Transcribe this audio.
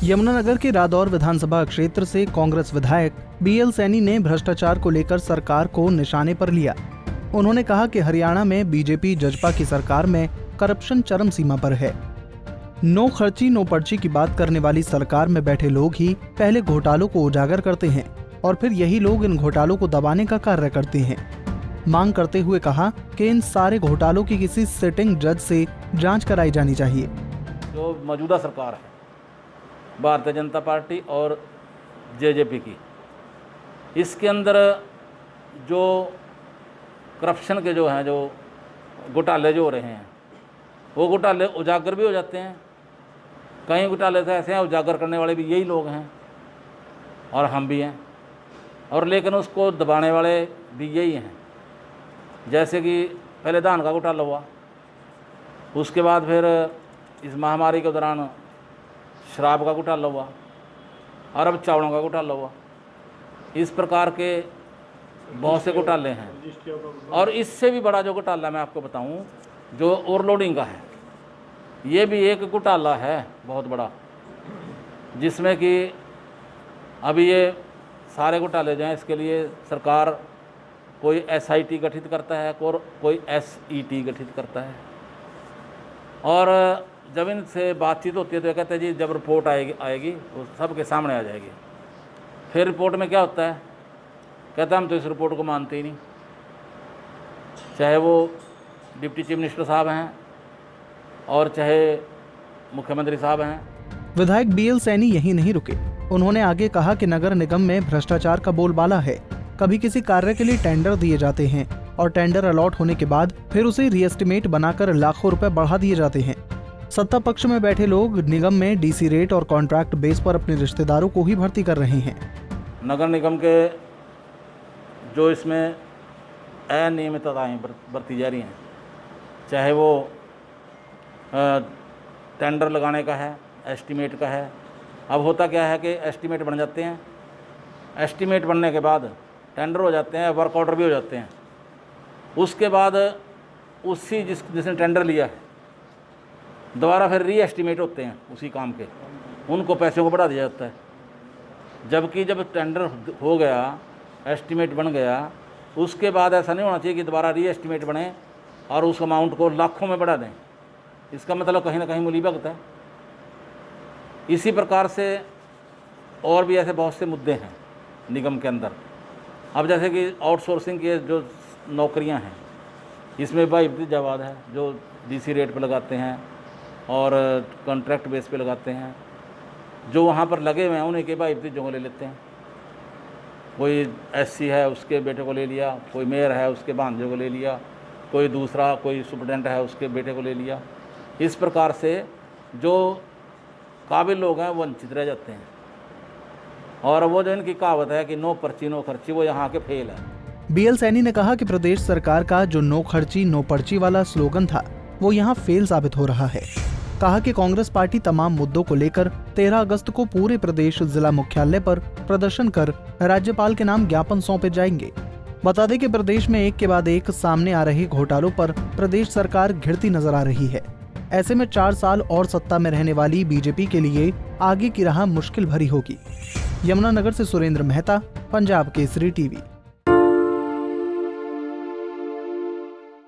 यमुनानगर के रादौर विधानसभा क्षेत्र से कांग्रेस विधायक बीएल सैनी ने भ्रष्टाचार को लेकर सरकार को निशाने पर लिया। उन्होंने कहा कि हरियाणा में बीजेपी जजपा की सरकार में करप्शन चरम सीमा पर है। नो खर्ची नो पर्ची की बात करने वाली सरकार में बैठे लोग ही पहले घोटालों को उजागर करते हैं और फिर यही लोग इन घोटालों को दबाने का कार्य करते हैं। मांग करते हुए कहा कि इन सारे घोटालों की किसी सिटिंग जज से जांच कराई जानी चाहिए। जो मौजूदा सरकार है भारतीय जनता पार्टी और जेजेपी की, इसके अंदर जो करप्शन के जो हैं, जो घोटाले जो हो रहे हैं, वो घोटाले उजागर भी हो जाते हैं। कई घोटाले तो ऐसे हैं उजागर करने वाले भी यही लोग हैं और हम भी हैं, और लेकिन उसको दबाने वाले भी यही हैं। जैसे कि पहले धान का घोटाला हुआ, उसके बाद फिर इस महामारी के दौरान शराब का घोटाला हुआ और अब चावलों का घोटाला हुआ। इस प्रकार के बहुत से घोटाले हैं। और इससे भी बड़ा जो घोटाला मैं आपको बताऊं, जो ओवरलोडिंग का है, ये भी एक घोटाला है बहुत बड़ा, जिसमें कि अभी ये सारे घोटाले जो हैं, इसके लिए सरकार कोई SIT गठित करता है और कोई SET गठित करता है। और जब इनसे बातचीत होती है तो ये कहते हैं जी जब रिपोर्ट आएगी वो सबके सामने आ जाएगी। फिर रिपोर्ट में क्या होता है, कहता हम तो इस रिपोर्ट को मानते ही नहीं, चाहे वो डिप्टी चीफ मिनिस्टर साहब हैं और चाहे मुख्यमंत्री साहब हैं। विधायक बीएल सैनी यहीं नहीं रुके। उन्होंने आगे कहा कि नगर निगम में भ्रष्टाचार का बोलबाला है। कभी किसी कार्य के लिए टेंडर दिए जाते हैं और टेंडर अलॉट होने के बाद फिर उसे रीएस्टिमेट बनाकर लाखों रुपए बढ़ा दिए जाते हैं। सत्ता पक्ष में बैठे लोग निगम में DC रेट और कॉन्ट्रैक्ट बेस पर अपने रिश्तेदारों को ही भर्ती कर रहे हैं। नगर निगम के जो इसमें अनियमितताएं बरती जा रही हैं, चाहे वो टेंडर लगाने का है, एस्टीमेट का है। अब होता क्या है कि एस्टीमेट बन जाते हैं, एस्टीमेट बनने के बाद टेंडर हो जाते हैं, वर्क ऑर्डर भी हो जाते हैं। उसके बाद उसी जिसने टेंडर लिया है दोबारा फिर रीएस्टीमेट होते हैं उसी काम के, उनको पैसों को बढ़ा दिया जाता है। जबकि जब टेंडर हो गया, एस्टीमेट बन गया, उसके बाद ऐसा नहीं होना चाहिए कि दोबारा रीएस्टीमेट बने और उस अमाउंट को लाखों में बढ़ा दें। इसका मतलब कहीं ना कहीं मुलीभगत है। इसी प्रकार से और भी ऐसे बहुत से मुद्दे हैं निगम के अंदर। अब जैसे कि आउटसोर्सिंग की जो नौकरियां हैं, इसमें बाइब्दी जवाब है, जो DC रेट पर लगाते हैं और कॉन्ट्रैक्ट बेस पे लगाते हैं। जो वहाँ पर लगे हुए हैं उन्हीं के बाइब्दी को ले लेते हैं। कोई SC है उसके बेटे को ले लिया, कोई मेयर है उसके भांजे को ले लिया, कोई दूसरा कोई सुपरटेंडेंट है उसके बेटे को ले लिया। इस प्रकार से जो काबिल लोग हैं वो वंचित रह जाते हैं। और वो जो इनकी कहावत है कि नो पर्ची नो खर्ची, वो यहाँ के फेल है। बीएल सैनी ने कहा कि प्रदेश सरकार का जो नो खर्ची नो पर्ची वाला स्लोगन था वो यहाँ फेल साबित हो रहा है। कहा कि कांग्रेस पार्टी तमाम मुद्दों को लेकर 13 अगस्त को पूरे प्रदेश जिला मुख्यालय पर प्रदर्शन कर राज्यपाल के नाम ज्ञापन सौंपे जाएंगे। बता दें कि प्रदेश में एक के बाद एक सामने आ रहे घोटालों पर प्रदेश सरकार घिरती नजर आ रही है। ऐसे में 4 साल और सत्ता में रहने वाली बीजेपी के लिए आगे की राह मुश्किल भरी होगी। यमुनानगर से सुरेंद्र मेहता, पंजाब केसरी टीवी।